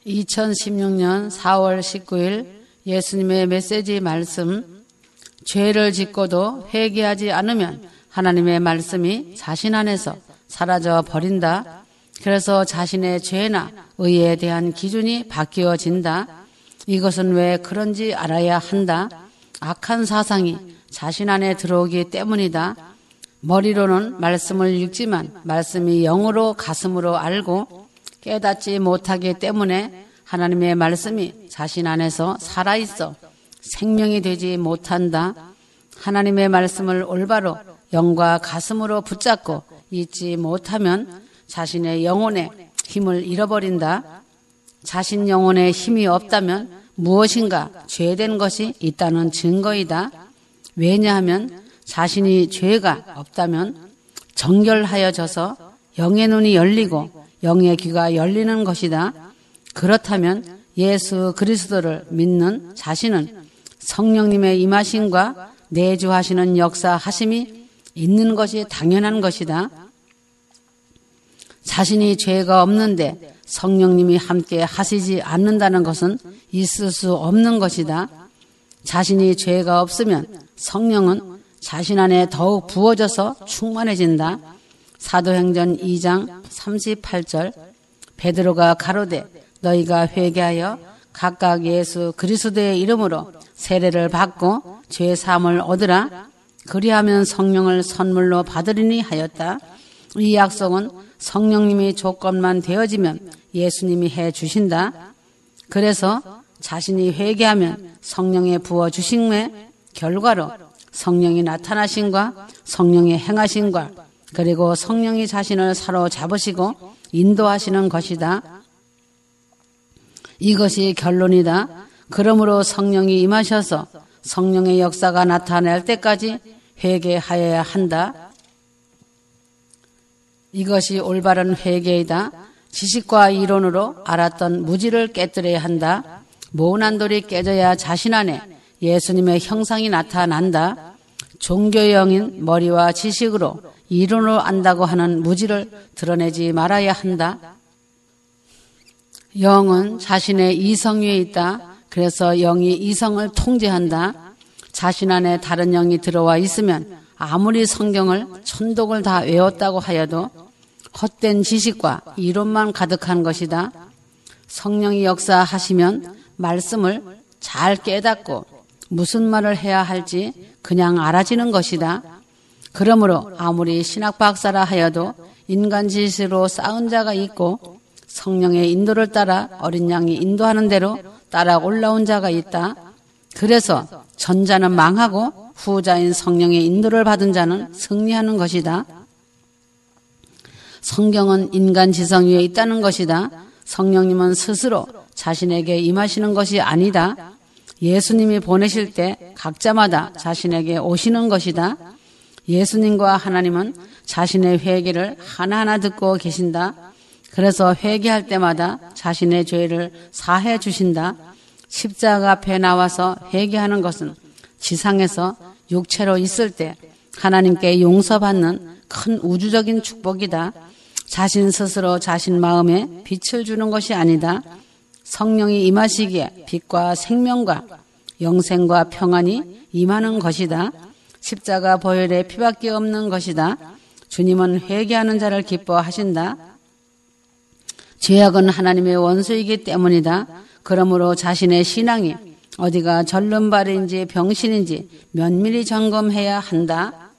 2016년 4월 19일 예수님의 메시지 말씀, 죄를 짓고도 회개하지 않으면 하나님의 말씀이 자신 안에서 사라져 버린다. 그래서 자신의 죄나 의에 대한 기준이 바뀌어진다. 이것은 왜 그런지 알아야 한다. 악한 사상이 자신 안에 들어오기 때문이다. 머리로는 말씀을 읽지만 말씀이 영으로 가슴으로 알고 깨닫지 못하기 때문에 하나님의 말씀이 자신 안에서 살아있어 생명이 되지 못한다. 하나님의 말씀을 올바로 영과 가슴으로 붙잡고 잊지 못하면 자신의 영혼의 힘을 잃어버린다. 자신 영혼에 힘이 없다면 무엇인가 죄된 것이 있다는 증거이다. 왜냐하면 자신이 죄가 없다면 정결하여져서 영의 눈이 열리고 영의 귀가 열리는 것이다. 그렇다면 예수 그리스도를 믿는 자신은 성령님의 임하심과 내주하시는 역사하심이 있는 것이 당연한 것이다. 자신이 죄가 없는데 성령님이 함께 하시지 않는다는 것은 있을 수 없는 것이다. 자신이 죄가 없으면 성령은 자신 안에 더욱 부어져서 충만해진다. 사도행전 2장 38절 베드로가 가로되 너희가 회개하여 각각 예수 그리스도의 이름으로 세례를 받고 죄 사함을 얻으라. 그리하면 성령을 선물로 받으리니 하였다. 이 약속은 성령님이 조건만 되어지면 예수님이 해 주신다. 그래서 자신이 회개하면 성령의 부어 주심의 결과로 성령이 나타나심과 성령의 행하심과 그리고 성령이 자신을 사로잡으시고 인도하시는 것이다. 이것이 결론이다. 그러므로 성령이 임하셔서 성령의 역사가 나타날 때까지 회개하여야 한다. 이것이 올바른 회개이다. 지식과 이론으로 알았던 무지를 깨뜨려야 한다. 모난 돌이 깨져야 자신 안에 예수님의 형상이 나타난다. 종교의 영인 머리와 지식으로 이론으로 안다고 하는 무지를 드러내지 말아야 한다. 영은 자신의 이성 위에 있다. 그래서 영이 이성을 통제한다. 자신 안에 다른 영이 들어와 있으면 아무리 성경을 천독을 다 외웠다고 하여도 헛된 지식과 이론만 가득한 것이다. 성령이 역사하시면 말씀을 잘 깨닫고 무슨 말을 해야 할지 그냥 알아지는 것이다. 그러므로 아무리 신학 박사라 하여도 인간 지식으로 쌓은 자가 있고 성령의 인도를 따라 어린 양이 인도하는 대로 따라 올라온 자가 있다. 그래서 전자는 망하고 후자인 성령의 인도를 받은 자는 승리하는 것이다. 성경은 인간 지성 위에 있다는 것이다. 성령님은 스스로 자신에게 임하시는 것이 아니다. 예수님이 보내실 때 각자마다 자신에게 오시는 것이다. 예수님과 하나님은 자신의 회개를 하나하나 듣고 계신다. 그래서 회개할 때마다 자신의 죄를 사해 주신다. 십자가 앞에 나와서 회개하는 것은 지상에서 육체로 있을 때 하나님께 용서받는 큰 우주적인 축복이다. 자신 스스로 자신 마음에 빛을 주는 것이 아니다. 성령이 임하시기에 빛과 생명과 영생과 평안이 임하는 것이다. 십자가 보혈에 피밖에 없는 것이다. 주님은 회개하는 자를 기뻐하신다. 죄악은 하나님의 원수이기 때문이다. 그러므로 자신의 신앙이 어디가 절름발인지 병신인지 면밀히 점검해야 한다.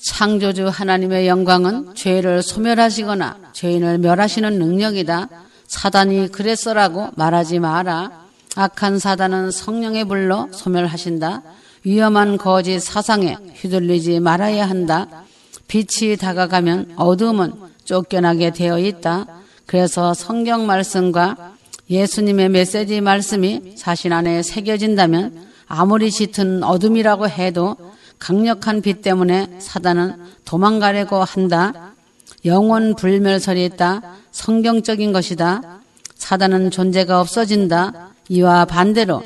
창조주 하나님의 영광은 죄를 소멸하시거나 죄인을 멸하시는 능력이다. 사단이 그랬어라고 말하지 마라. 악한 사단은 성령의 불로 소멸하신다. 위험한 거짓 사상에 휘둘리지 말아야 한다. 빛이 다가가면 어두움은 쫓겨나게 되어 있다. 그래서 성경 말씀과 예수님의 메시지 말씀이 자신 안에 새겨진다면 아무리 짙은 어둠이라고 해도 강력한 빛 때문에 사단은 도망가려고 한다. 영원 불멸설이 있다. 성경적인 것이다. 사단은 존재가 없어진다. 이와 반대로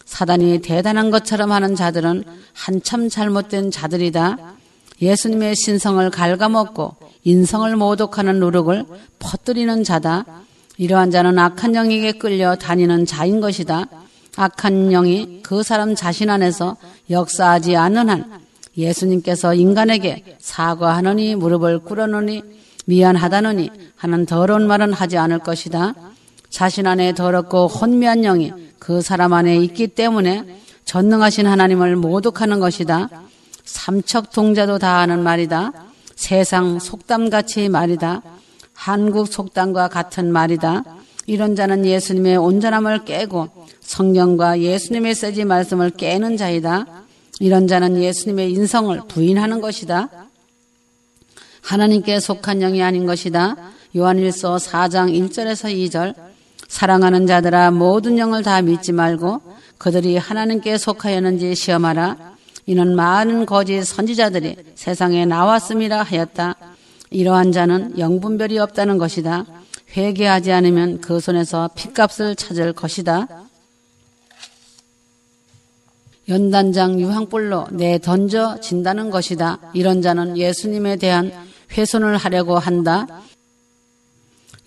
사단이 대단한 것처럼 하는 자들은 한참 잘못된 자들이다. 예수님의 신성을 갉아먹고 인성을 모독하는 누룩을 퍼뜨리는 자다. 이러한 자는 악한 영에게 끌려 다니는 자인 것이다. 악한 영이 그 사람 자신 안에서 역사하지 않는 한 예수님께서 인간에게 사과하느니 무릎을 꿇어느니 미안하다느니 하는 더러운 말은 하지 않을 것이다. 자신 안에 더럽고 혼미한 영이 그 사람 안에 있기 때문에 전능하신 하나님을 모독하는 것이다. 삼척동자도 다 하는 말이다. 세상 속담같이 말이다. 한국 속담과 같은 말이다. 이런 자는 예수님의 온전함을 깨고 성령과 예수님의 세지 말씀을 깨는 자이다. 이런 자는 예수님의 인성을 부인하는 것이다. 하나님께 속한 영이 아닌 것이다. 요한일서 4장 1절에서 2절. 사랑하는 자들아 모든 영을 다 믿지 말고 그들이 하나님께 속하였는지 시험하라. 이는 많은 거짓 선지자들이 세상에 나왔음이라 하였다. 이러한 자는 영분별이 없다는 것이다. 회개하지 않으면 그 손에서 핏값을 찾을 것이다. 연단장 유황불로 내던져진다는 것이다. 이런 자는 예수님에 대한 훼손을 하려고 한다.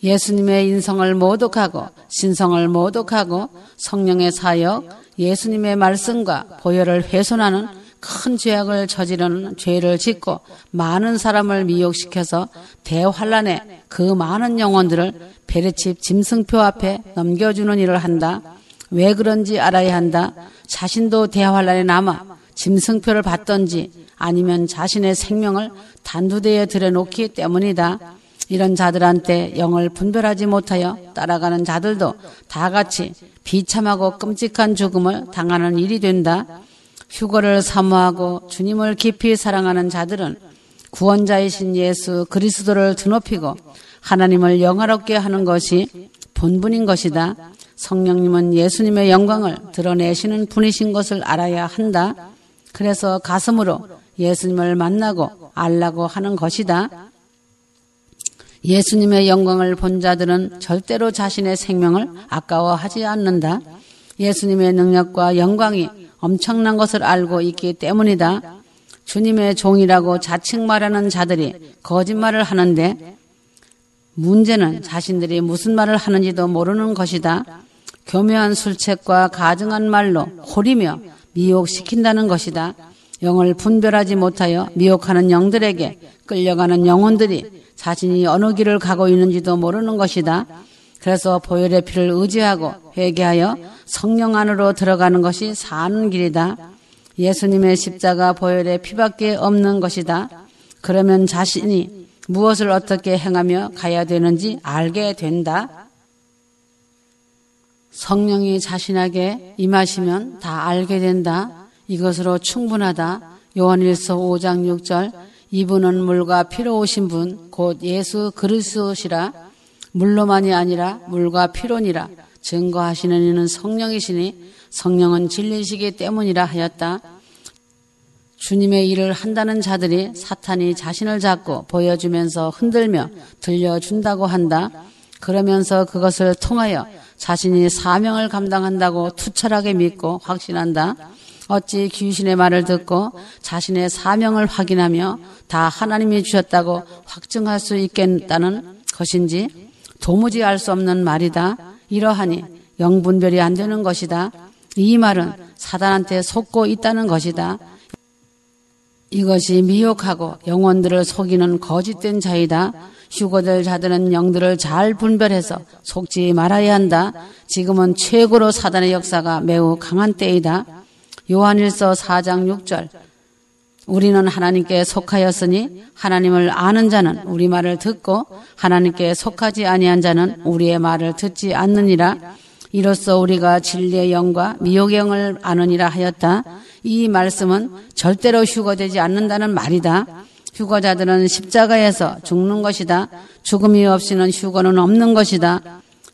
예수님의 인성을 모독하고 신성을 모독하고 성령의 사역, 예수님의 말씀과 보혈을 훼손하는 큰 죄악을 저지르는 죄를 짓고 많은 사람을 미혹시켜서 대환란에 그 많은 영혼들을 베레칩 짐승표 앞에 넘겨주는 일을 한다. 왜 그런지 알아야 한다. 자신도 대환란에 남아 짐승표를 받던지 아니면 자신의 생명을 단두대에 들여놓기 때문이다. 이런 자들한테 영을 분별하지 못하여 따라가는 자들도 다 같이 비참하고 끔찍한 죽음을 당하는 일이 된다. 휴거를 사모하고 주님을 깊이 사랑하는 자들은 구원자이신 예수 그리스도를 드높이고 하나님을 영화롭게 하는 것이 본분인 것이다. 성령님은 예수님의 영광을 드러내시는 분이신 것을 알아야 한다. 그래서 가슴으로 예수님을 만나고 알라고 하는 것이다. 예수님의 영광을 본 자들은 절대로 자신의 생명을 아까워하지 않는다. 예수님의 능력과 영광이 엄청난 것을 알고 있기 때문이다. 주님의 종이라고 자칭 말하는 자들이 거짓말을 하는데 문제는 자신들이 무슨 말을 하는지도 모르는 것이다. 교묘한 술책과 가증한 말로 호리며 미혹시킨다는 것이다. 영을 분별하지 못하여 미혹하는 영들에게 끌려가는 영혼들이 자신이 어느 길을 가고 있는지도 모르는 것이다. 그래서 보혈의 피를 의지하고 회개하여 성령 안으로 들어가는 것이 사는 길이다. 예수님의 십자가 보혈의 피밖에 없는 것이다. 그러면 자신이 무엇을 어떻게 행하며 가야 되는지 알게 된다. 성령이 자신에게 임하시면 다 알게 된다. 이것으로 충분하다. 요한일서 5장 6절. 이분은 물과 피로 오신 분 곧 예수 그리스도시라. 물로만이 아니라 물과 피로니라. 증거하시는 이는 성령이시니 성령은 진리시기 때문이라 하였다. 주님의 일을 한다는 자들이 사탄이 자신을 잡고 보여주면서 흔들며 들려준다고 한다. 그러면서 그것을 통하여 자신이 사명을 감당한다고 투철하게 믿고 확신한다. 어찌 귀신의 말을 듣고 자신의 사명을 확인하며 다 하나님이 주셨다고 확증할 수 있겠다는 것인지 도무지 알 수 없는 말이다. 이러하니 영분별이 안 되는 것이다. 이 말은 사단한테 속고 있다는 것이다. 이것이 미혹하고 영혼들을 속이는 거짓된 자이다. 휴거될 자들은 영들을 잘 분별해서 속지 말아야 한다. 지금은 최고로 사단의 역사가 매우 강한 때이다. 요한일서 4장 6절. 우리는 하나님께 속하였으니 하나님을 아는 자는 우리 말을 듣고 하나님께 속하지 아니한 자는 우리의 말을 듣지 않느니라. 이로써 우리가 진리의 영과 미혹의 영을 아느니라 하였다. 이 말씀은 절대로 휴거되지 않는다는 말이다. 휴거자들은 십자가에서 죽는 것이다. 죽음이 없이는 휴거는 없는 것이다.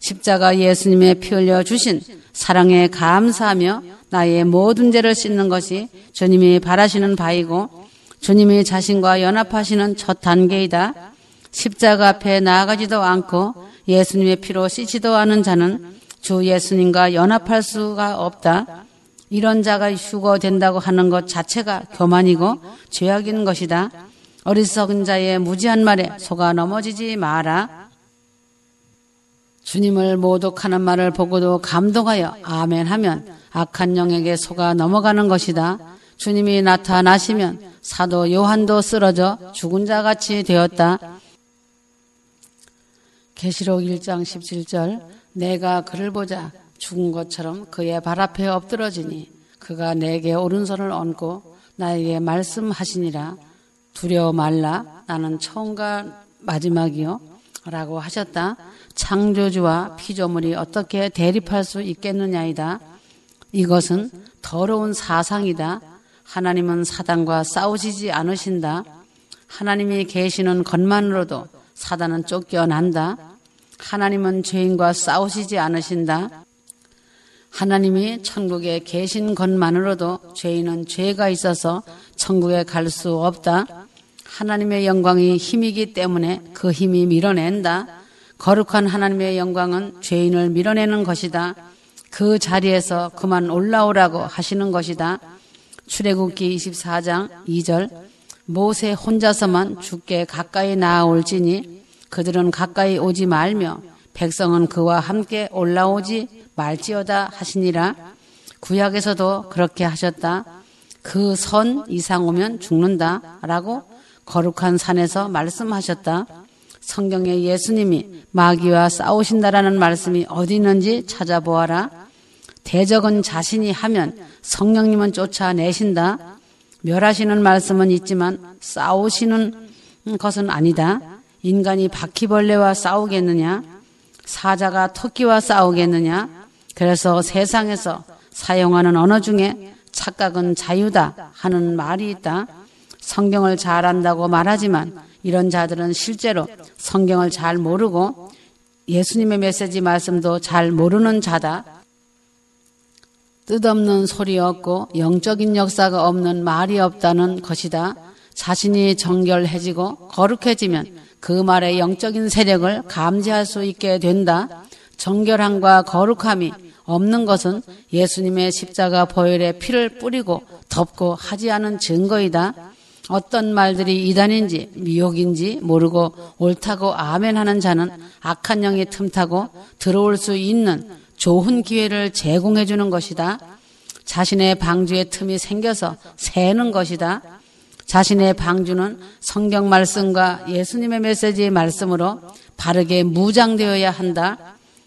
십자가 예수님의 피 흘려 주신 사랑에 감사하며 나의 모든 죄를 씻는 것이 주님이 바라시는 바이고 주님이 자신과 연합하시는 첫 단계이다. 십자가 앞에 나아가지도 않고 예수님의 피로 씻지도 않은 자는 주 예수님과 연합할 수가 없다. 이런 자가 휴거된다고 하는 것 자체가 교만이고 죄악인 것이다. 어리석은 자의 무지한 말에 속아 넘어지지 마라. 주님을 모독하는 말을 보고도 감동하여 아멘 하면 악한 영에게 속아 넘어가는 것이다. 주님이 나타나시면 사도 요한도 쓰러져 죽은 자같이 되었다. 계시록 1장 17절 내가 그를 보자 죽은 것처럼 그의 발 앞에 엎드러지니 그가 내게 오른손을 얹고 나에게 말씀하시니라. 두려워 말라. 나는 처음과 마지막이요 라고 하셨다. 창조주와 피조물이 어떻게 대립할 수 있겠느냐이다. 이것은 더러운 사상이다. 하나님은 사단과 싸우시지 않으신다. 하나님이 계시는 것만으로도 사단은 쫓겨난다. 하나님은 죄인과 싸우시지 않으신다. 하나님이 천국에 계신 것만으로도 죄인은 죄가 있어서 천국에 갈 수 없다. 하나님의 영광이 힘이기 때문에 그 힘이 밀어낸다. 거룩한 하나님의 영광은 죄인을 밀어내는 것이다. 그 자리에서 그만 올라오라고 하시는 것이다. 출애굽기 24장 2절 모세 혼자서만 주께 가까이 나아올지니 그들은 가까이 오지 말며 백성은 그와 함께 올라오지 말지어다 하시니라. 구약에서도 그렇게 하셨다. 그 선 이상 오면 죽는다 라고 거룩한 산에서 말씀하셨다. 성경에 예수님이 마귀와 싸우신다라는 말씀이 어디 있는지 찾아보아라. 대적은 자신이 하면 성령님은 쫓아내신다. 멸하시는 말씀은 있지만 싸우시는 것은 아니다. 인간이 바퀴벌레와 싸우겠느냐? 사자가 토끼와 싸우겠느냐? 그래서 세상에서 사용하는 언어 중에 착각은 자유다 하는 말이 있다. 성경을 잘 안다고 말하지만 이런 자들은 실제로 성경을 잘 모르고 예수님의 메시지 말씀도 잘 모르는 자다. 뜻없는 소리 없고 영적인 역사가 없는 말이 없다는 것이다. 자신이 정결해지고 거룩해지면 그 말의 영적인 세력을 감지할 수 있게 된다. 정결함과 거룩함이 없는 것은 예수님의 십자가 보혈의 피를 뿌리고 덮고 하지 않은 증거이다. 어떤 말들이 이단인지 미혹인지 모르고 옳다고 아멘하는 자는 악한 영이 틈타고 들어올 수 있는 좋은 기회를 제공해 주는 것이다. 자신의 방주에 틈이 생겨서 새는 것이다. 자신의 방주는 성경 말씀과 예수님의 메시지의 말씀으로 바르게 무장되어야 한다.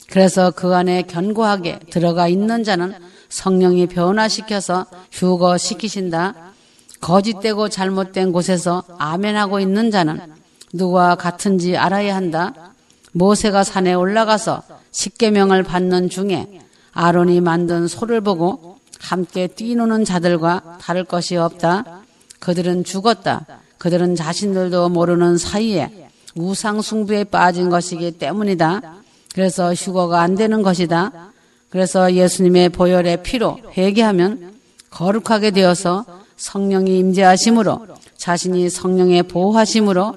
그래서 그 안에 견고하게 들어가 있는 자는 성령이 변화시켜서 휴거시키신다. 거짓되고 잘못된 곳에서 아멘하고 있는 자는 누구와 같은지 알아야 한다. 모세가 산에 올라가서 십계명을 받는 중에 아론이 만든 소를 보고 함께 뛰노는 자들과 다를 것이 없다. 그들은 죽었다. 그들은 자신들도 모르는 사이에 우상 숭배에 빠진 것이기 때문이다. 그래서 휴거가 안 되는 것이다. 그래서 예수님의 보혈의 피로 회개하면 거룩하게 되어서 성령이 임재하심으로 자신이 성령의 보호하심으로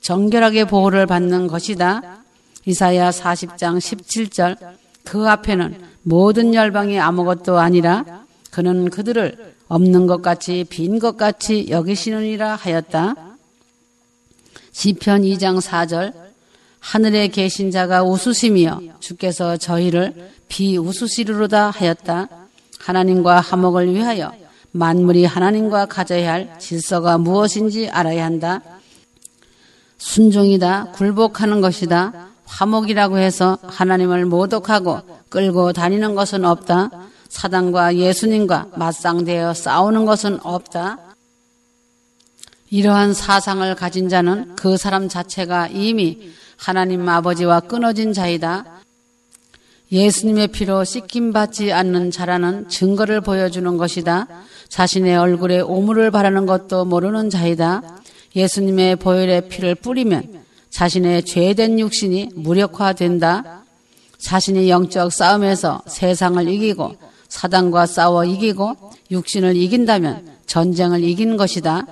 정결하게 보호를 받는 것이다. 이사야 40장 17절 그 앞에는 모든 열방이 아무것도 아니라 그는 그들을 없는 것 같이 빈 것 같이 여기시느니라 하였다. 시편 2장 4절 하늘에 계신 자가 웃으시며 주께서 저희를 비웃으시리로다 하였다. 하나님과 화목을 위하여 만물이 하나님과 가져야 할 질서가 무엇인지 알아야 한다. 순종이다. 굴복하는 것이다. 화목이라고 해서 하나님을 모독하고 끌고 다니는 것은 없다. 사단과 예수님과 맞상대어 싸우는 것은 없다. 이러한 사상을 가진 자는 그 사람 자체가 이미 하나님 아버지와 끊어진 자이다. 예수님의 피로 씻김받지 않는 자라는 증거를 보여주는 것이다. 자신의 얼굴에 오물을 바라는 것도 모르는 자이다. 예수님의 보혈의 피를 뿌리면 자신의 죄된 육신이 무력화된다. 자신이 영적 싸움에서 세상을 이기고 사단과 싸워 이기고 육신을 이긴다면 전쟁을 이긴 것이다.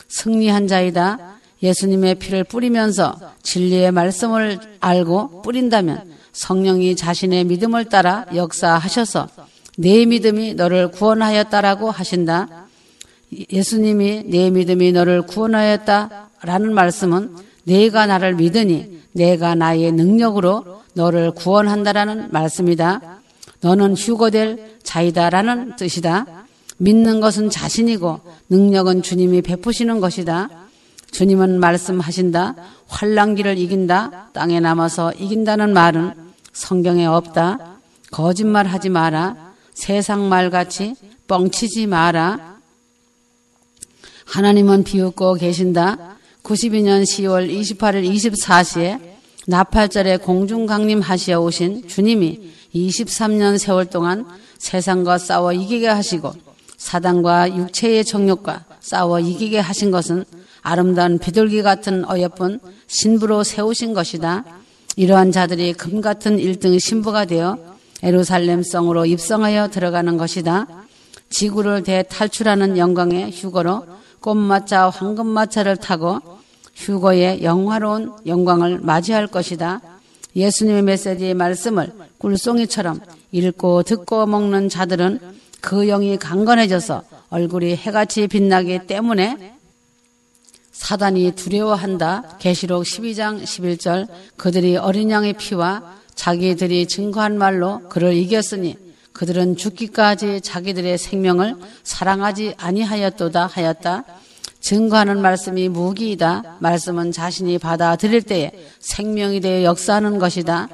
승리한 자이다. 예수님의 피를 뿌리면서 진리의 말씀을 알고 뿌린다면 성령이 자신의 믿음을 따라 역사하셔서 내 믿음이 너를 구원하였다라고 하신다. 예수님이 내 믿음이 너를 구원하였다 라는 말씀은 네가 나를 믿으니 내가 나의 능력으로 너를 구원한다라는 말씀이다. 너는 휴거될 자이다라는 뜻이다. 믿는 것은 자신이고 능력은 주님이 베푸시는 것이다. 주님은 말씀하신다. 환난기를 이긴다. 땅에 남아서 이긴다는 말은 성경에 없다. 거짓말하지 마라. 세상 말같이 뻥치지 마라. 하나님은 비웃고 계신다. 92년 10월 28일 24시에 나팔절에 공중강림하시어 오신 주님이 23년 세월 동안 세상과 싸워 이기게 하시고 사단과 육체의 정욕과 싸워 이기게 하신 것은 아름다운 비둘기 같은 어여쁜 신부로 세우신 것이다. 이러한 자들이 금 같은 1등 신부가 되어 예루살렘 성으로 입성하여 들어가는 것이다. 지구를 대탈출하는 영광의 휴거로 꽃마차 황금마차를 타고 휴거의 영화로운 영광을 맞이할 것이다. 예수님의 메시지의 말씀을 꿀송이처럼 읽고 듣고 먹는 자들은 그 영이 강건해져서 얼굴이 해같이 빛나기 때문에 사단이 두려워한다. 계시록 12장 11절 그들이 어린 양의 피와 자기들이 증거한 말로 그를 이겼으니 그들은 죽기까지 자기들의 생명을 사랑하지 아니하였도다 하였다. 증거하는 말씀이 무기이다. 말씀은 자신이 받아들일 때에 생명이 되어 역사하는 것이다.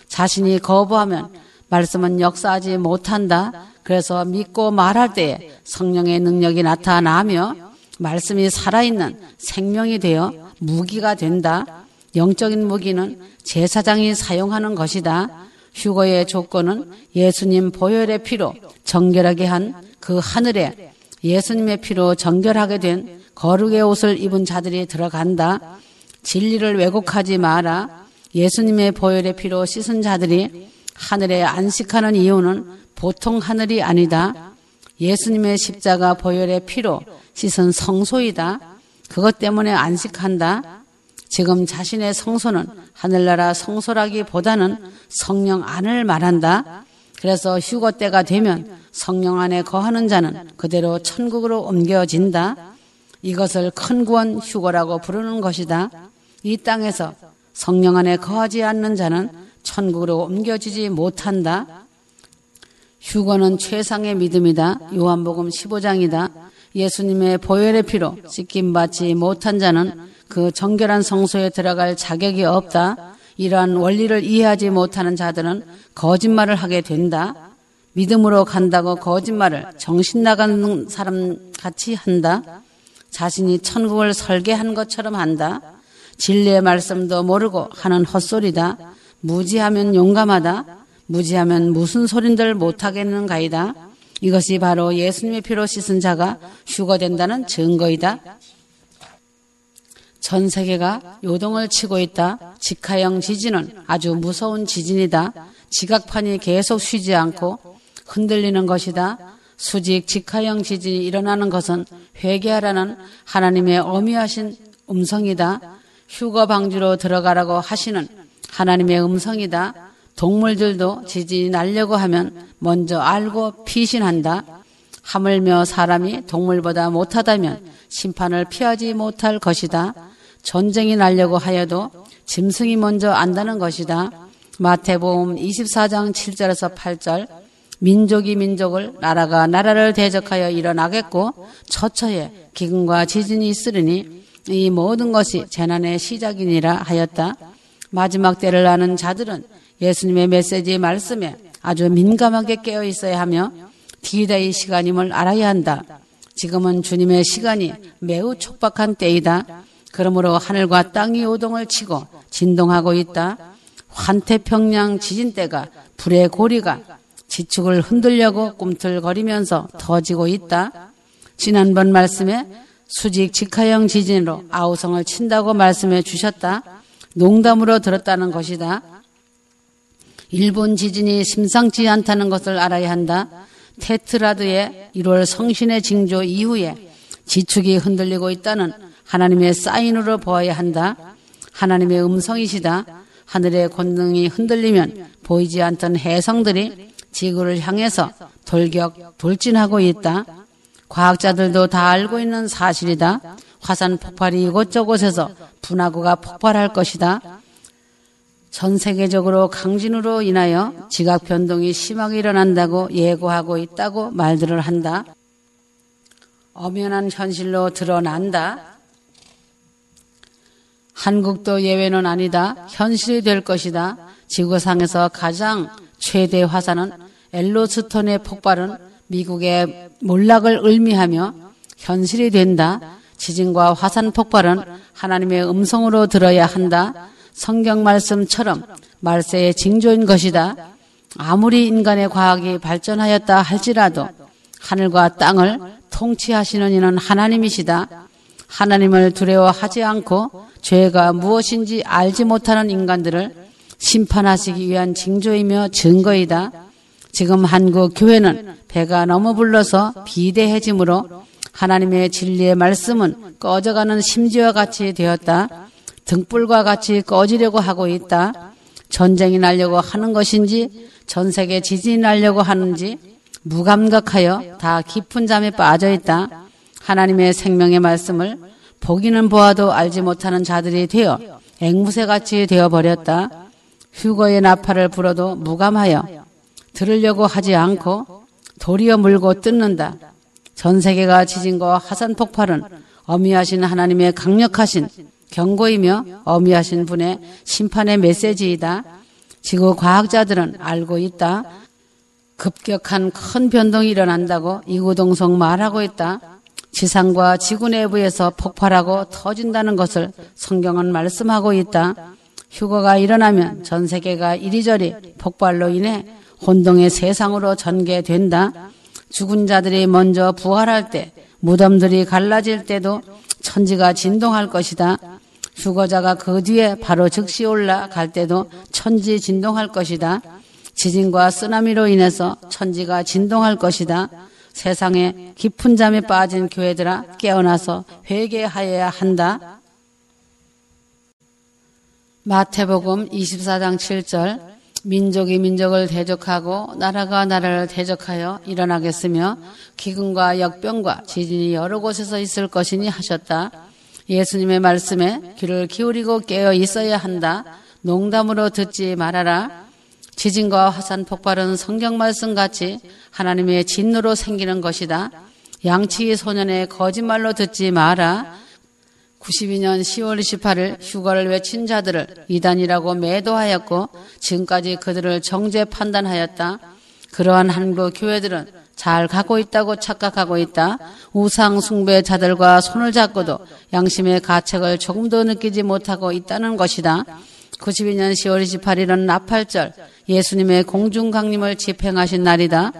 자신이 거부하면 말씀은 역사하지 못한다. 그래서 믿고 말할 때에 성령의 능력이 나타나며 말씀이 살아있는 생명이 되어 무기가 된다. 영적인 무기는 제사장이 사용하는 것이다. 휴거의 조건은 예수님 보혈의 피로 정결하게 한 그 하늘에 예수님의 피로 정결하게 된 거룩의 옷을 입은 자들이 들어간다. 진리를 왜곡하지 마라. 예수님의 보혈의 피로 씻은 자들이 하늘에 안식하는 이유는 보통 하늘이 아니다. 예수님의 십자가 보혈의 피로 씻은 성소이다. 그것 때문에 안식한다. 지금 자신의 성소는 하늘나라 성소라기보다는 성령 안을 말한다. 그래서 휴거 때가 되면 성령 안에 거하는 자는 그대로 천국으로 옮겨진다. 이것을 큰 구원 휴거라고 부르는 것이다. 이 땅에서 성령 안에 거하지 않는 자는 천국으로 옮겨지지 못한다. 휴거는 최상의 믿음이다. 요한복음 15장이다. 예수님의 보혈의 피로 씻김받지 못한 자는 그 정결한 성소에 들어갈 자격이 없다. 이러한 원리를 이해하지 못하는 자들은 거짓말을 하게 된다. 믿음으로 간다고 거짓말을 정신 나가는 사람 같이 한다. 자신이 천국을 설계한 것처럼 한다. 진리의 말씀도 모르고 하는 헛소리다. 무지하면 용감하다. 무지하면 무슨 소린들 못하겠는가이다. 이것이 바로 예수님의 피로 씻은 자가 휴거된다는 증거이다. 전 세계가 요동을 치고 있다. 직하형 지진은 아주 무서운 지진이다. 지각판이 계속 쉬지 않고 흔들리는 것이다. 수직 직하형 지진이 일어나는 것은 회개하라는 하나님의 엄미하신 음성이다. 휴거 방지로 들어가라고 하시는 하나님의 음성이다. 동물들도 지진이 나려고 하면 먼저 알고 피신한다. 하물며 사람이 동물보다 못하다면 심판을 피하지 못할 것이다. 전쟁이 나려고 하여도 짐승이 먼저 안다는 것이다. 마태복음 24장 7절에서 8절 민족이 민족을 나라가 나라를 대적하여 일어나겠고 처처에 기근과 지진이 있으리니 이 모든 것이 재난의 시작이니라 하였다. 마지막 때를 아는 자들은 예수님의 메시지 말씀에 아주 민감하게 깨어 있어야 하며 디데이 시간임을 알아야 한다. 지금은 주님의 시간이 매우 촉박한 때이다. 그러므로 하늘과 땅이 요동을 치고 진동하고 있다. 환태평양 지진대가 불의 고리가 지축을 흔들려고 꿈틀거리면서 터지고 있다. 지난번 말씀에 수직 직하형 지진으로 아우성을 친다고 말씀해 주셨다. 농담으로 들었다는 것이다. 일본 지진이 심상치 않다는 것을 알아야 한다. 테트라드의 1월 성신의 징조 이후에 지축이 흔들리고 있다는 하나님의 사인으로 보아야 한다. 하나님의 음성이시다. 하늘의 권능이 흔들리면 보이지 않던 해성들이 지구를 향해서 돌진하고 있다. 과학자들도 다 알고 있는 사실이다. 화산 폭발이 이곳저곳에서 분화구가 폭발할 것이다. 전 세계적으로 강진으로 인하여 지각 변동이 심하게 일어난다고 예고하고 있다고 말들을 한다. 엄연한 현실로 드러난다. 한국도 예외는 아니다. 현실이 될 것이다. 지구상에서 가장 최대 화산은 엘로스톤의 폭발은 미국의 몰락을 의미하며 현실이 된다. 지진과 화산 폭발은 하나님의 음성으로 들어야 한다. 성경 말씀처럼 말세의 징조인 것이다. 아무리 인간의 과학이 발전하였다 할지라도 하늘과 땅을 통치하시는 이는 하나님이시다. 하나님을 두려워하지 않고 죄가 무엇인지 알지 못하는 인간들을 심판하시기 위한 징조이며 증거이다. 지금 한국 교회는 배가 너무 불러서 비대해지므로 하나님의 진리의 말씀은 꺼져가는 심지와 같이 되었다. 등불과 같이 꺼지려고 하고 있다. 전쟁이 나려고 하는 것인지 전 세계 지진이 나려고 하는지 무감각하여 다 깊은 잠에 빠져 있다. 하나님의 생명의 말씀을 보기는 보아도 알지 못하는 자들이 되어 앵무새같이 되어버렸다. 휴거의 나팔을 불어도 무감하여 들으려고 하지 않고 도리어 물고 뜯는다. 전 세계가 지진과 화산 폭발은 어미하신 하나님의 강력하신 경고이며 어미하신 분의 심판의 메시지이다. 지구 과학자들은 알고 있다. 급격한 큰 변동이 일어난다고 이구동성 말하고 있다. 지상과 지구 내부에서 폭발하고 터진다는 것을 성경은 말씀하고 있다. 휴거가 일어나면 전 세계가 이리저리 폭발로 인해 혼동의 세상으로 전개된다. 죽은 자들이 먼저 부활할 때, 무덤들이 갈라질 때도 천지가 진동할 것이다. 휴거자가 그 뒤에 바로 즉시 올라갈 때도 천지 진동할 것이다. 지진과 쓰나미로 인해서 천지가 진동할 것이다. 세상에 깊은 잠에 빠진 교회들아 깨어나서 회개하여야 한다. 마태복음 24장 7절 민족이 민족을 대적하고 나라가 나라를 대적하여 일어나겠으며 기근과 역병과 지진이 여러 곳에서 있을 것이니 하셨다. 예수님의 말씀에 귀를 기울이고 깨어 있어야 한다. 농담으로 듣지 말아라. 지진과 화산 폭발은 성경 말씀같이 하나님의 진노로 생기는 것이다. 양치기 소년의 거짓말로 듣지 마라. 92년 10월 28일 휴거를 외친 자들을 이단이라고 매도하였고 지금까지 그들을 정죄 판단하였다. 그러한 한국 교회들은 잘 가고 있다고 착각하고 있다. 우상 숭배자들과 손을 잡고도 양심의 가책을 조금도 느끼지 못하고 있다는 것이다. 92년 10월 28일은 나팔절, 예수님의 공중강림을 집행하신 날이다.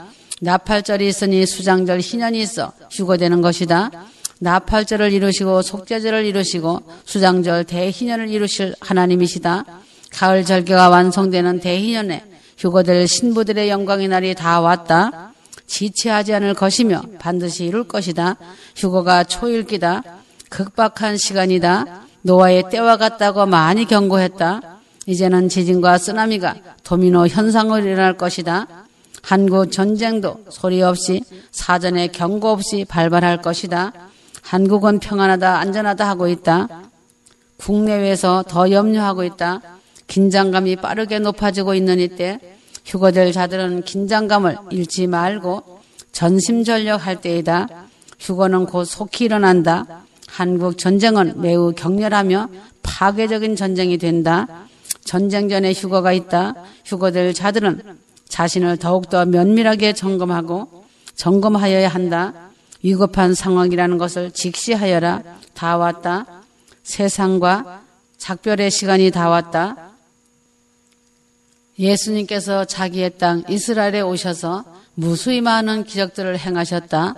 나팔절이 있으니 수장절 희년이 있어 휴거되는 것이다. 나팔절을 이루시고 속죄절을 이루시고 수장절 대희년을 이루실 하나님이시다. 가을 절개가 완성되는 대희년에 휴거될 신부들의 영광의 날이 다 왔다. 지체하지 않을 것이며 반드시 이룰 것이다. 휴거가 초일기다. 극박한 시간이다. 노아의 때와 같다고 많이 경고했다. 이제는 지진과 쓰나미가 도미노 현상으로 일어날 것이다. 한국 전쟁도 소리 없이 사전에 경고 없이 발발할 것이다. 한국은 평안하다 안전하다 하고 있다. 국내외에서 더 염려하고 있다. 긴장감이 빠르게 높아지고 있는 이때 휴거될 자들은 긴장감을 잃지 말고 전심전력할 때이다. 휴거는 곧 속히 일어난다. 한국 전쟁은 매우 격렬하며 파괴적인 전쟁이 된다. 전쟁 전에 휴거가 있다. 휴거될 자들은 자신을 더욱더 면밀하게 점검하여야 한다. 위급한 상황이라는 것을 직시하여라. 다 왔다. 세상과 작별의 시간이 다 왔다. 예수님께서 자기의 땅 이스라엘에 오셔서 무수히 많은 기적들을 행하셨다.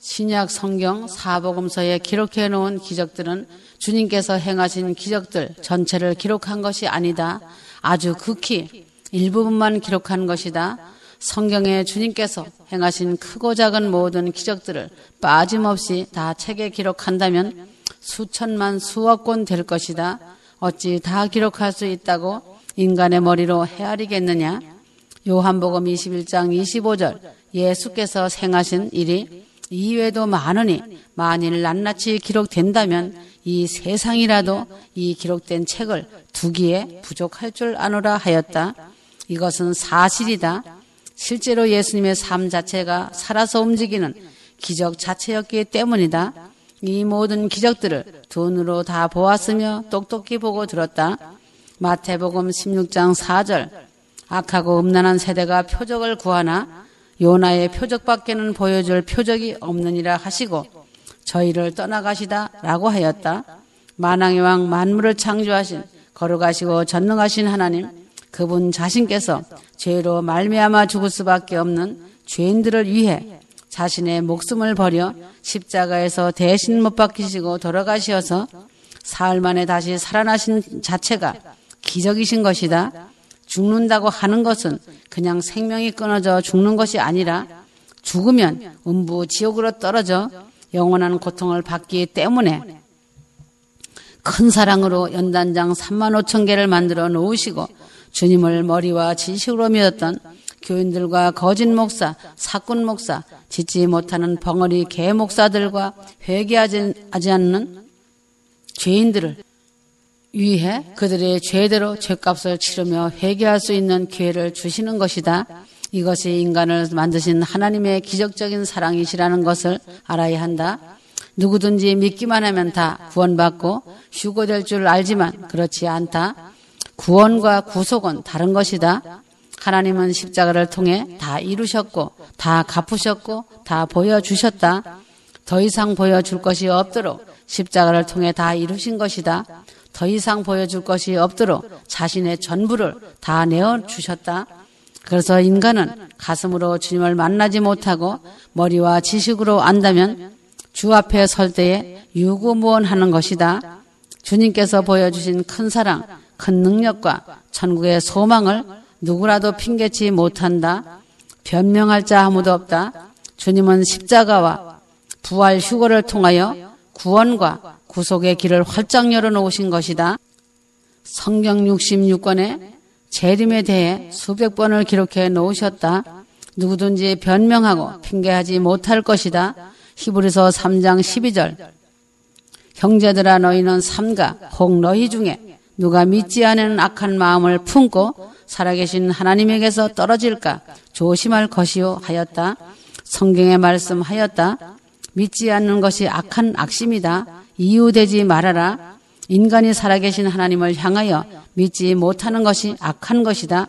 신약 성경 사복음서에 기록해 놓은 기적들은 주님께서 행하신 기적들 전체를 기록한 것이 아니다. 아주 극히 일부분만 기록한 것이다. 성경에 주님께서 행하신 크고 작은 모든 기적들을 빠짐없이 다 책에 기록한다면 수천만 수억 권 될 것이다. 어찌 다 기록할 수 있다고 인간의 머리로 헤아리겠느냐. 요한복음 21장 25절 예수께서 행하신 일이 이외에도 많으니 만일 낱낱이 기록된다면 이 세상이라도 이 기록된 책을 두기에 부족할 줄 아노라 하였다. 이것은 사실이다. 실제로 예수님의 삶 자체가 살아서 움직이는 기적 자체였기 때문이다. 이 모든 기적들을 두 눈으로 다 보았으며 똑똑히 보고 들었다. 마태복음 16장 4절 악하고 음란한 세대가 표적을 구하나 요나의 표적밖에는 보여줄 표적이 없느니라 하시고 저희를 떠나가시다 라고 하였다. 만왕의 왕 만물을 창조하신 거룩하시고 전능하신 하나님, 그분 자신께서 죄로 말미암아 죽을 수밖에 없는 죄인들을 위해 자신의 목숨을 버려 십자가에서 대신 못 박히시고 돌아가시어서 사흘 만에 다시 살아나신 자체가 기적이신 것이다. 죽는다고 하는 것은 그냥 생명이 끊어져 죽는 것이 아니라 죽으면 음부 지옥으로 떨어져 영원한 고통을 받기 때문에 큰 사랑으로 연단장 35,000개를 만들어 놓으시고 주님을 머리와 지식으로 믿었던 교인들과 거짓 목사, 사꾼 목사, 짓지 못하는 벙어리 개 목사들과 회개하지 않는 죄인들을 위해 그들의 죄대로 죄값을 치르며 회개할 수 있는 기회를 주시는 것이다. 이것이 인간을 만드신 하나님의 기적적인 사랑이시라는 것을 알아야 한다. 누구든지 믿기만 하면 다 구원받고 휴거될 줄 알지만 그렇지 않다. 구원과 구속은 다른 것이다. 하나님은 십자가를 통해 다 이루셨고 다 갚으셨고 다 보여주셨다. 더 이상 보여줄 것이 없도록 십자가를 통해 다 이루신 것이다. 더 이상 보여줄 것이 없도록 자신의 전부를 다 내어주셨다. 그래서 인간은 가슴으로 주님을 만나지 못하고 머리와 지식으로 안다면 주 앞에 설 때에 유구무원하는 것이다. 주님께서 보여주신 큰 사랑, 큰 능력과 천국의 소망을 누구라도 핑계치 못한다. 변명할 자 아무도 없다. 주님은 십자가와 부활 휴거를 통하여 구원과 구속의 길을 활짝 열어놓으신 것이다. 성경 66권에 재림에 대해 수백 번을 기록해 놓으셨다. 누구든지 변명하고 핑계하지 못할 것이다. 히브리서 3장 12절 형제들아 너희는 삼가 혹 너희 중에 누가 믿지 않는 악한 마음을 품고 살아계신 하나님에게서 떨어질까 조심할 것이요 하였다. 성경에 말씀하였다. 믿지 않는 것이 악한 악심이다. 이유되지 말아라. 인간이 살아계신 하나님을 향하여 믿지 못하는 것이 악한 것이다.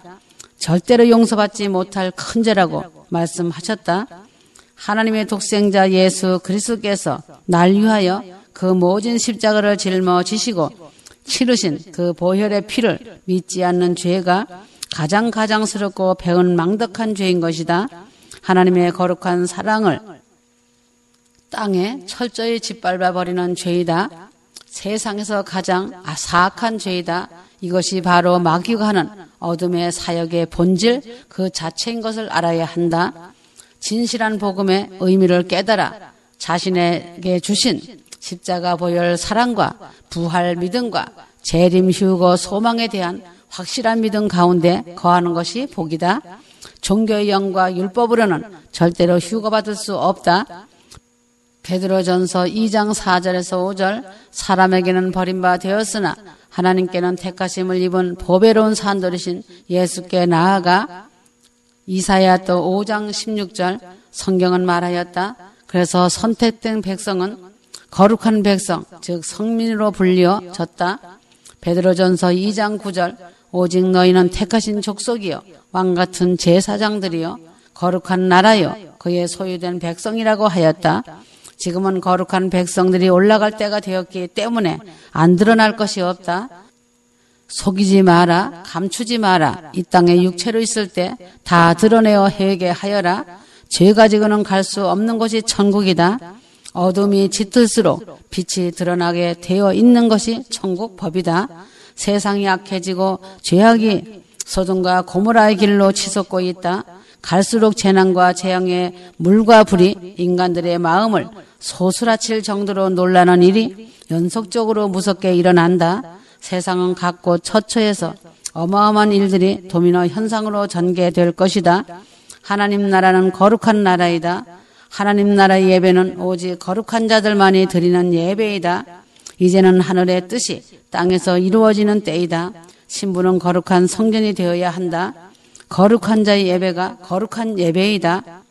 절대로 용서받지 못할 큰 죄라고 말씀하셨다. 하나님의 독생자 예수 그리스도께서 날 위하여 그 모진 십자가를 짊어지시고 치르신 그 보혈의 피를 믿지 않는 죄가 가장 가장스럽고 배은망덕한 죄인 것이다. 하나님의 거룩한 사랑을 땅에 철저히 짓밟아버리는 죄이다. 세상에서 가장 사악한 죄이다. 이것이 바로 마귀가 하는 어둠의 사역의 본질 그 자체인 것을 알아야 한다. 진실한 복음의 의미를 깨달아 자신에게 주신 십자가 보혈 사랑과 부활 믿음과 재림 휴거 소망에 대한 확실한 믿음 가운데 거하는 것이 복이다. 종교의 영과 율법으로는 절대로 휴거받을 수 없다. 베드로전서 2장 4절에서 5절 사람에게는 버림바 되었으나 하나님께는 택하심을 입은 보배로운 산돌이신 예수께 나아가 이사야 또 5장 16절 성경은 말하였다. 그래서 선택된 백성은 거룩한 백성 즉 성민으로 불려졌다. 베드로전서 2장 9절 오직 너희는 택하신 족속이요 왕같은 제사장들이요 거룩한 나라요 그의 소유된 백성이라고 하였다. 지금은 거룩한 백성들이 올라갈 때가 되었기 때문에 안 드러날 것이 없다. 속이지 마라, 감추지 마라. 이 땅에 육체로 있을 때 다 드러내어 회개하여라. 죄 가지고는 갈 수 없는 곳이 천국이다. 어둠이 짙을수록 빛이 드러나게 되어 있는 것이 천국 법이다. 세상이 악해지고 죄악이 소돔과 고모라의 길로 치솟고 있다. 갈수록 재난과 재앙의 물과 불이 인간들의 마음을 소스라칠 정도로 놀라는 일이 연속적으로 무섭게 일어난다. 세상은 각곳 처처에서 어마어마한 일들이 도미노 현상으로 전개될 것이다. 하나님 나라는 거룩한 나라이다. 하나님 나라의 예배는 오직 거룩한 자들만이 드리는 예배이다. 이제는 하늘의 뜻이 땅에서 이루어지는 때이다. 신부는 거룩한 성전이 되어야 한다. 거룩한 자의 예배가 거룩한 예배이다.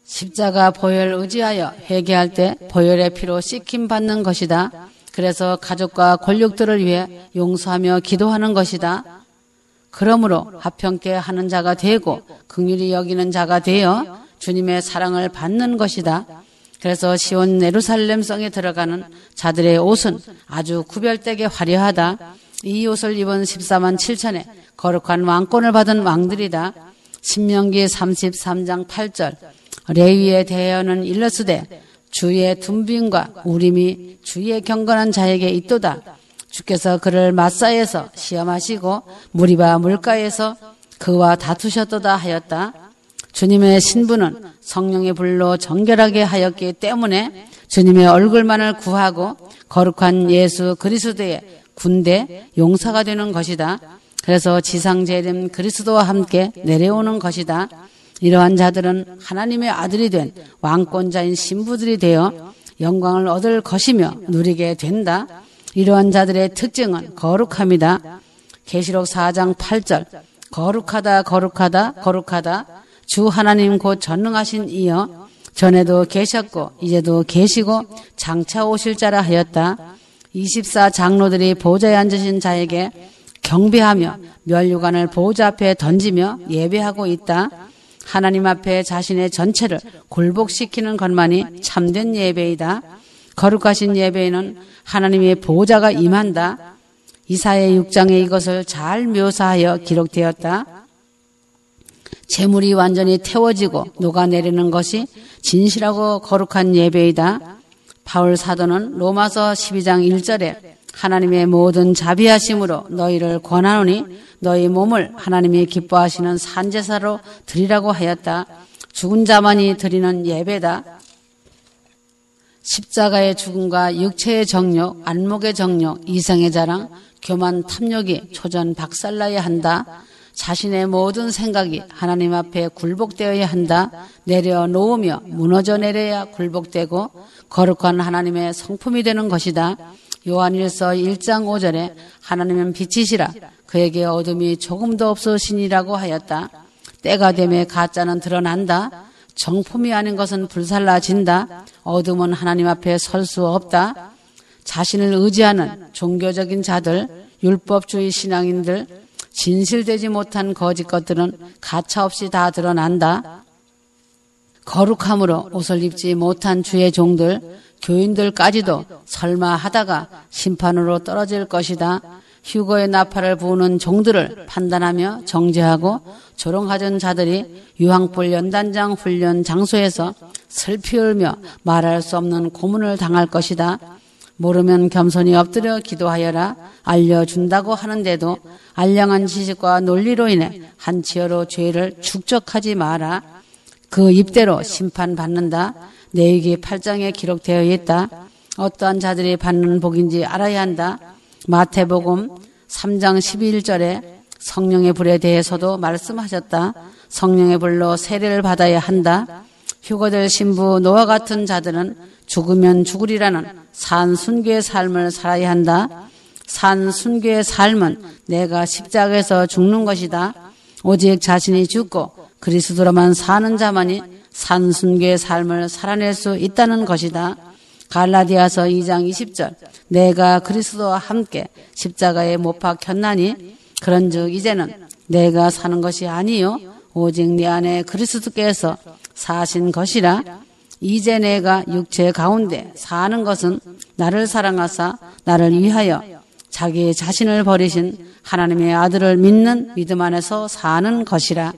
십자가 보혈 의지하여 회개할 때 보혈의 피로 씻김 받는 것이다. 그래서 가족과 권력들을 위해 용서하며 기도하는 것이다. 그러므로 화평케 하는 자가 되고 긍휼히 여기는 자가 되어 주님의 사랑을 받는 것이다. 그래서 시온 예루살렘 성에 들어가는 자들의 옷은 아주 구별되게 화려하다. 이 옷을 입은 14만 7천의 거룩한 왕권을 받은 왕들이다. 신명기 33장 8절 레위의 대언은 일러스되 주의 둠빔과 우림이 주의 경건한 자에게 있도다. 주께서 그를 마사에서 시험하시고 무리바 물가에서 그와 다투셨도다 하였다. 주님의 신부는 성령의 불로 정결하게 하였기 때문에 주님의 얼굴만을 구하고 거룩한 예수 그리스도의 군대 용사가 되는 것이다. 그래서 지상재림 그리스도와 함께 내려오는 것이다. 이러한 자들은 하나님의 아들이 된 왕권자인 신부들이 되어 영광을 얻을 것이며 누리게 된다. 이러한 자들의 특징은 거룩함이다. 계시록 4장 8절 거룩하다 거룩하다 거룩하다 주 하나님 곧 전능하신 이여 전에도 계셨고 이제도 계시고 장차 오실 자라 하였다. 24 장로들이 보좌에 앉으신 자에게 경배하며 면류관을 보좌 앞에 던지며 예배하고 있다. 하나님 앞에 자신의 전체를 굴복시키는 것만이 참된 예배이다. 거룩하신 예배에는 하나님의 보좌가 임한다. 이사야 6장에 이것을 잘 묘사하여 기록되었다. 재물이 완전히 태워지고 녹아내리는 것이 진실하고 거룩한 예배이다. 바울 사도는 로마서 12장 1절에 하나님의 모든 자비하심으로 너희를 권하노니 너희 몸을 하나님이 기뻐하시는 산제사로 드리라고 하였다. 죽은 자만이 드리는 예배다. 십자가의 죽음과 육체의 정욕, 안목의 정욕, 이성의 자랑, 교만 탐욕이 초전 박살나야 한다. 자신의 모든 생각이 하나님 앞에 굴복되어야 한다. 내려놓으며 무너져 내려야 굴복되고 거룩한 하나님의 성품이 되는 것이다. 요한일서 1장 5절에 하나님은 빛이시라 그에게 어둠이 조금도 없으시니라고 하였다. 때가 되매 가짜는 드러난다. 정품이 아닌 것은 불살라진다. 어둠은 하나님 앞에 설 수 없다. 자신을 의지하는 종교적인 자들, 율법주의 신앙인들, 진실되지 못한 거짓 것들은 가차없이 다 드러난다. 거룩함으로 옷을 입지 못한 주의 종들, 교인들까지도 설마 하다가 심판으로 떨어질 것이다. 휴거의 나팔을 부는 종들을 판단하며 정죄하고 조롱하던 자들이 유황불 연단장 훈련 장소에서 슬피 울며 말할 수 없는 고문을 당할 것이다. 모르면 겸손히 엎드려 기도하여라 알려준다고 하는데도 알량한 지식과 논리로 인해 한치어로 죄를 축적하지 마라. 그 입대로 심판받는다. 레위기 8장에 기록되어 있다. 어떠한 자들이 받는 복인지 알아야 한다. 마태복음 3장 11절에 성령의 불에 대해서도 말씀하셨다. 성령의 불로 세례를 받아야 한다. 휴거될 신부 노아 같은 자들은 죽으면 죽으리라는 산순교의 삶을 살아야 한다. 산순교의 삶은 내가 십자가에서 죽는 것이다. 오직 자신이 죽고 그리스도로만 사는 자만이 산순교의 삶을 살아낼 수 있다는 것이다. 갈라디아서 2장 20절 내가 그리스도와 함께 십자가에 못 박혔나니 그런즉 이제는 내가 사는 것이 아니요 오직 내 안에 그리스도께서 사신 것이라. 이제 내가 육체 가운데 사는 것은 나를 사랑하사 나를 위하여 자기 자신을 버리신 하나님의 아들을 믿는 믿음 안에서 사는 것이라.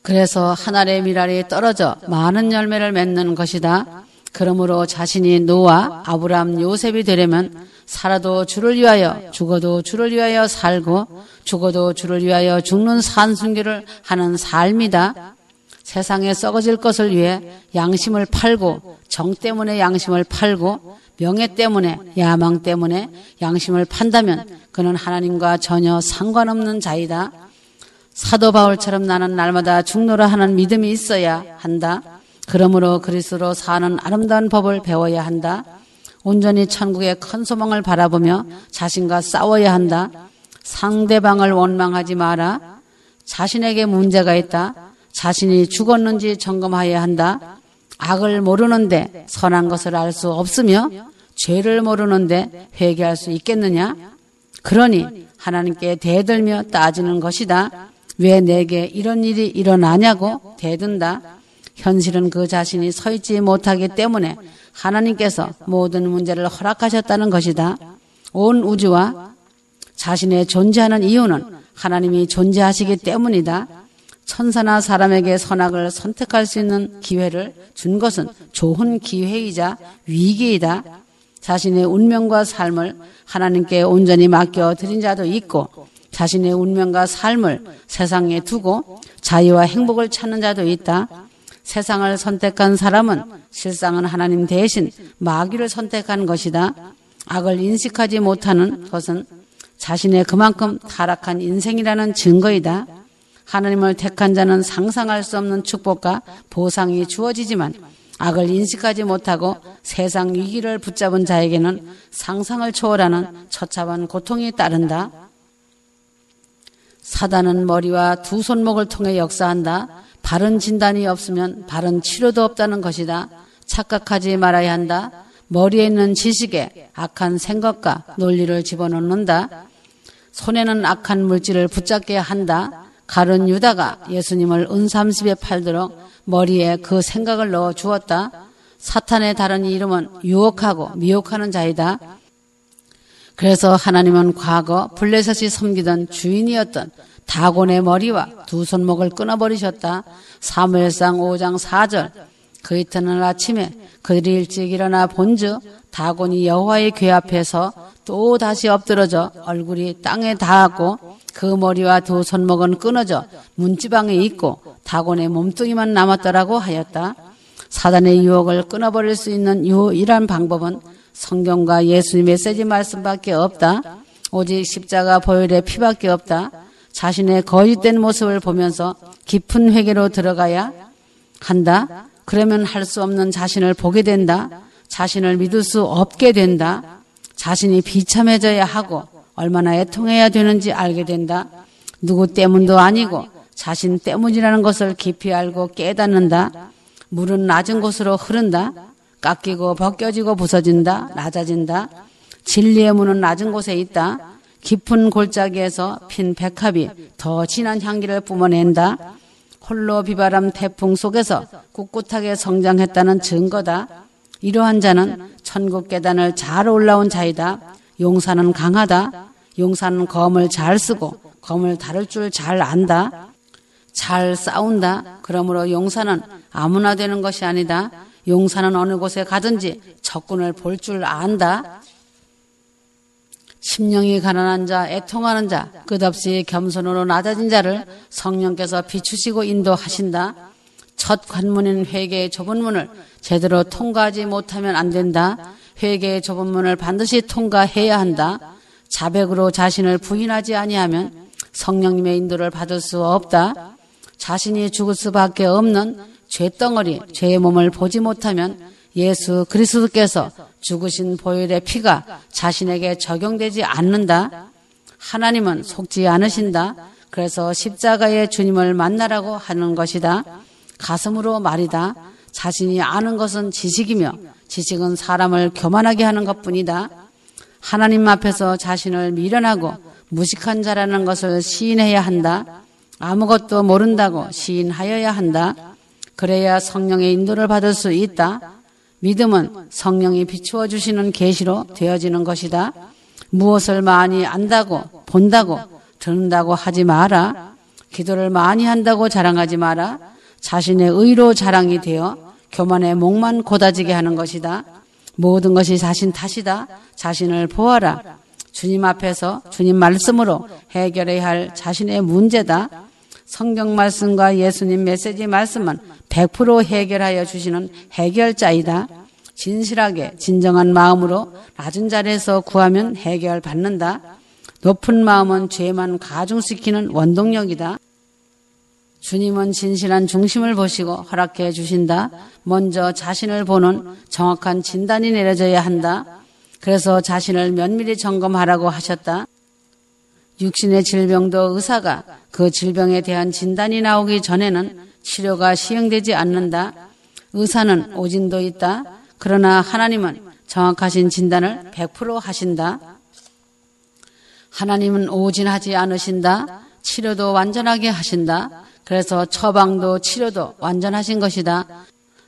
그래서 한 알의 밀알이 떨어져 많은 열매를 맺는 것이다. 그러므로 자신이 노아, 아브람, 요셉이 되려면 살아도 주를 위하여 죽어도 주를 위하여 살고 죽어도 주를 위하여 죽는 산순교를 하는 삶이다. 세상에 썩어질 것을 위해 양심을 팔고 정 때문에 양심을 팔고 명예 때문에 야망 때문에 양심을 판다면 그는 하나님과 전혀 상관없는 자이다. 사도 바울처럼 나는 날마다 죽노라 하는 믿음이 있어야 한다. 그러므로 그리스도로 사는 아름다운 법을 배워야 한다. 온전히 천국의 큰 소망을 바라보며 자신과 싸워야 한다. 상대방을 원망하지 마라. 자신에게 문제가 있다. 자신이 죽었는지 점검해야 한다. 악을 모르는데 선한 것을 알 수 없으며 죄를 모르는데 회개할 수 있겠느냐? 그러니 하나님께 대들며 따지는 것이다. 왜 내게 이런 일이 일어나냐고 대든다. 현실은 그 자신이 서 있지 못하기 때문에 하나님께서 모든 문제를 허락하셨다는 것이다. 온 우주와 자신의 존재하는 이유는 하나님이 존재하시기 때문이다. 천사나 사람에게 선악을 선택할 수 있는 기회를 준 것은 좋은 기회이자 위기이다. 자신의 운명과 삶을 하나님께 온전히 맡겨드린 자도 있고 자신의 운명과 삶을 세상에 두고 자유와 행복을 찾는 자도 있다. 세상을 선택한 사람은 실상은 하나님 대신 마귀를 선택한 것이다. 악을 인식하지 못하는 것은 자신의 그만큼 타락한 인생이라는 증거이다. 하나님을 택한 자는 상상할 수 없는 축복과 보상이 주어지지만 악을 인식하지 못하고 세상 위기를 붙잡은 자에게는 상상을 초월하는 처참한 고통이 따른다. 사단은 머리와 두 손목을 통해 역사한다. 바른 진단이 없으면 바른 치료도 없다는 것이다. 착각하지 말아야 한다. 머리에 있는 지식에 악한 생각과 논리를 집어넣는다. 손에는 악한 물질을 붙잡게 한다. 가룟 유다가 예수님을 은삼십에 팔도록 머리에 그 생각을 넣어 주었다. 사탄의 다른 이름은 유혹하고 미혹하는 자이다. 그래서 하나님은 과거 블레셋이 섬기던 주인이었던 다곤의 머리와 두 손목을 끊어버리셨다. 사무엘상 5장 4절. 그 이튿날 아침에 그들이 일찍 일어나 본즉 다곤이 여호와의 궤 앞에서 또 다시 엎드러져 얼굴이 땅에 닿았고 그 머리와 두 손목은 끊어져 문지방에 있고 다곤의 몸뚱이만 남았더라고 하였다. 사단의 유혹을 끊어버릴 수 있는 유일한 방법은 성경과 예수님의 메시지 말씀밖에 없다. 오직 십자가 보혈의 피밖에 없다. 자신의 거짓된 모습을 보면서 깊은 회개로 들어가야 한다. 그러면 할 수 없는 자신을 보게 된다. 자신을 믿을 수 없게 된다. 자신이 비참해져야 하고 얼마나 애통해야 되는지 알게 된다. 누구 때문도 아니고 자신 때문이라는 것을 깊이 알고 깨닫는다. 물은 낮은 곳으로 흐른다. 깎이고 벗겨지고 부서진다. 낮아진다. 진리의 문은 낮은 곳에 있다. 깊은 골짜기에서 핀 백합이 더 진한 향기를 뿜어낸다. 홀로 비바람 태풍 속에서 꿋꿋하게 성장했다는 증거다. 이러한 자는 천국 계단을 잘 올라온 자이다. 용사는 강하다. 용사는 검을 잘 쓰고 검을 다룰 줄 잘 안다. 잘 싸운다. 그러므로 용사는 아무나 되는 것이 아니다. 용사는 어느 곳에 가든지 적군을 볼 줄 안다. 심령이 가난한 자, 애통하는 자, 끝없이 겸손으로 낮아진 자를 성령께서 비추시고 인도하신다. 첫 관문인 회개의 좁은 문을 제대로 통과하지 못하면 안 된다. 회개의 좁은 문을 반드시 통과해야 한다. 자백으로 자신을 부인하지 아니하면 성령님의 인도를 받을 수 없다. 자신이 죽을 수밖에 없는 죄덩어리, 죄의 몸을 보지 못하면 예수 그리스도께서 죽으신 보혈의 피가 자신에게 적용되지 않는다. 하나님은 속지 않으신다. 그래서 십자가의 주님을 만나라고 하는 것이다. 가슴으로 말이다. 자신이 아는 것은 지식이며 지식은 사람을 교만하게 하는 것뿐이다. 하나님 앞에서 자신을 미련하고 무식한 자라는 것을 시인해야 한다. 아무것도 모른다고 시인하여야 한다. 그래야 성령의 인도를 받을 수 있다. 믿음은 성령이 비추어 주시는 계시로 되어지는 것이다. 무엇을 많이 안다고 본다고 듣는다고 하지 마라. 기도를 많이 한다고 자랑하지 마라. 자신의 의로 자랑이 되어 교만의 목만 고다지게 하는 것이다. 모든 것이 자신 탓이다. 자신을 보아라. 주님 앞에서 주님 말씀으로 해결해야 할 자신의 문제다. 성경 말씀과 예수님 메시지 말씀은 100% 해결하여 주시는 해결자이다. 진실하게 진정한 마음으로 낮은 자리에서 구하면 해결받는다. 높은 마음은 죄만 가중시키는 원동력이다. 주님은 진실한 중심을 보시고 허락해 주신다. 먼저 자신을 보는 정확한 진단이 내려져야 한다. 그래서 자신을 면밀히 점검하라고 하셨다. 육신의 질병도 의사가 그 질병에 대한 진단이 나오기 전에는 치료가 시행되지 않는다. 의사는 오진도 있다. 그러나 하나님은 정확하신 진단을 100% 하신다. 하나님은 오진하지 않으신다. 치료도 완전하게 하신다. 그래서 처방도 치료도 완전하신 것이다.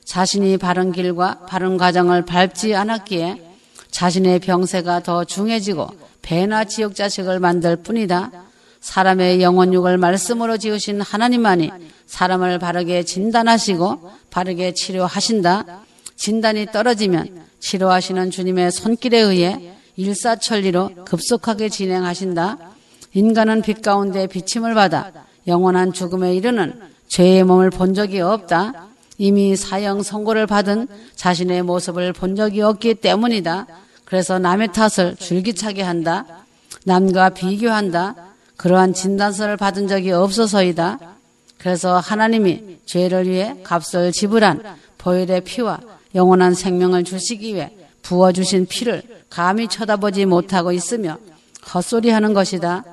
자신이 바른 길과 바른 과정을 밟지 않았기에 자신의 병세가 더 중해지고 배나 지옥 자식을 만들 뿐이다. 사람의 영혼육을 말씀으로 지으신 하나님만이 사람을 바르게 진단하시고 바르게 치료하신다. 진단이 떨어지면 치료하시는 주님의 손길에 의해 일사천리로 급속하게 진행하신다. 인간은 빛 가운데 비침을 받아 영원한 죽음에 이르는 죄의 몸을 본 적이 없다. 이미 사형 선고를 받은 자신의 모습을 본 적이 없기 때문이다. 그래서 남의 탓을 줄기차게 한다. 남과 비교한다. 그러한 진단서를 받은 적이 없어서이다. 그래서 하나님이 죄를 위해 값을 지불한 보혈의 피와 영원한 생명을 주시기 위해 부어주신 피를 감히 쳐다보지 못하고 있으며 헛소리하는 것이다.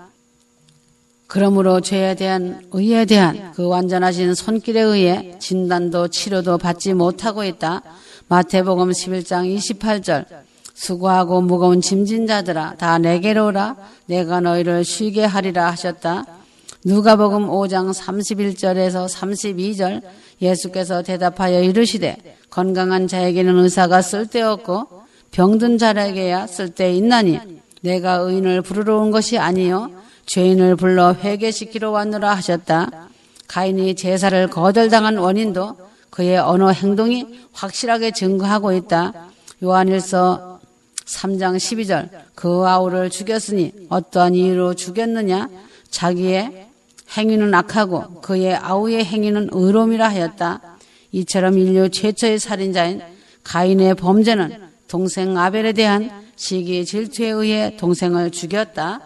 그러므로 죄에 대한 의에 대한 그 완전하신 손길에 의해 진단도 치료도 받지 못하고 있다. 마태복음 11장 28절 수고하고 무거운 짐진 자들아 다 내게로 오라 내가 너희를 쉬게 하리라 하셨다. 누가복음 5장 31절에서 32절 예수께서 대답하여 이르시되 건강한 자에게는 의사가 쓸데없고 병든 자에게야 쓸데있나니 내가 의인을 부르러 온 것이 아니요 죄인을 불러 회개시키러 왔노라 하셨다. 가인이 제사를 거절당한 원인도 그의 언어 행동이 확실하게 증거하고 있다. 요한일서 3장 12절 그 아우를 죽였으니 어떠한 이유로 죽였느냐 자기의 행위는 악하고 그의 아우의 행위는 의로움이라 하였다. 이처럼 인류 최초의 살인자인 가인의 범죄는 동생 아벨에 대한 시기 질투에 의해 동생을 죽였다.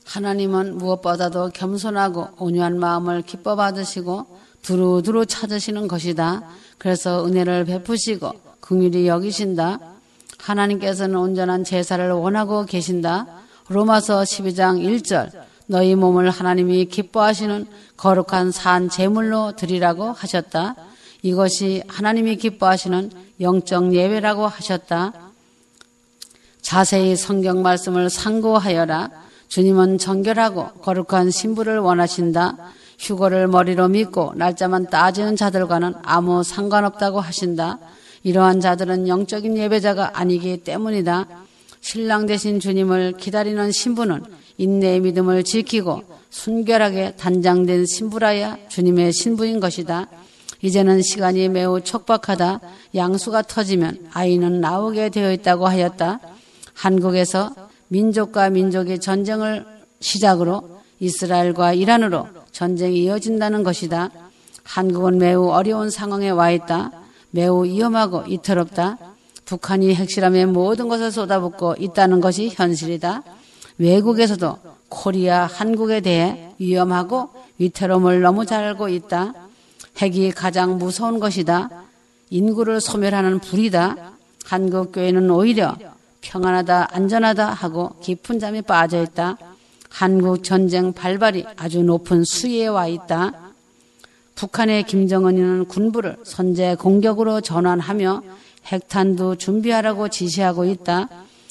하나님은 무엇보다도 겸손하고 온유한 마음을 기뻐 받으시고 두루두루 찾으시는 것이다. 그래서 은혜를 베푸시고 긍휼히 여기신다. 하나님께서는 온전한 제사를 원하고 계신다. 로마서 12장 1절 너희 몸을 하나님이 기뻐하시는 거룩한 산 제물로 드리라고 하셨다. 이것이 하나님이 기뻐하시는 영적 예배라고 하셨다. 자세히 성경 말씀을 상고하여라. 주님은 정결하고 거룩한 신부를 원하신다. 휴거를 머리로 믿고 날짜만 따지는 자들과는 아무 상관없다고 하신다. 이러한 자들은 영적인 예배자가 아니기 때문이다. 신랑 되신 주님을 기다리는 신부는 인내의 믿음을 지키고 순결하게 단장된 신부라야 주님의 신부인 것이다. 이제는 시간이 매우 촉박하다. 양수가 터지면 아이는 나오게 되어 있다고 하였다. 한국에서 민족과 민족의 전쟁을 시작으로 이스라엘과 이란으로 전쟁이 이어진다는 것이다. 한국은 매우 어려운 상황에 와 있다. 매우 위험하고 이태롭다. 북한이 핵실험에 모든 것을 쏟아붓고 있다는 것이 현실이다. 외국에서도 코리아, 한국에 대해 위험하고 위태로움을 너무 잘 알고 있다. 핵이 가장 무서운 것이다. 인구를 소멸하는 불이다. 한국 교회는 오히려 평안하다, 안전하다 하고 깊은 잠에 빠져 있다. 한국 전쟁 발발이 아주 높은 수위에 와 있다. 북한의 김정은이는 군부를 선제 공격으로 전환하며 핵탄두 준비하라고 지시하고 있다.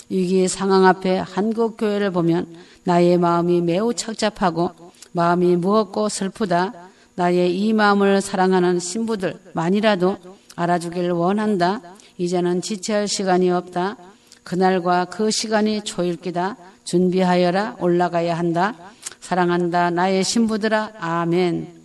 위기 상황 앞에 한국 교회를 보면 나의 마음이 매우 착잡하고 마음이 무겁고 슬프다. 나의 이 마음을 사랑하는 신부들만이라도 알아주길 원한다. 이제는 지체할 시간이 없다. 그날과 그 시간이 초읽기다. 준비하여라. 올라가야 한다. 사랑한다. 나의 신부들아. 아멘.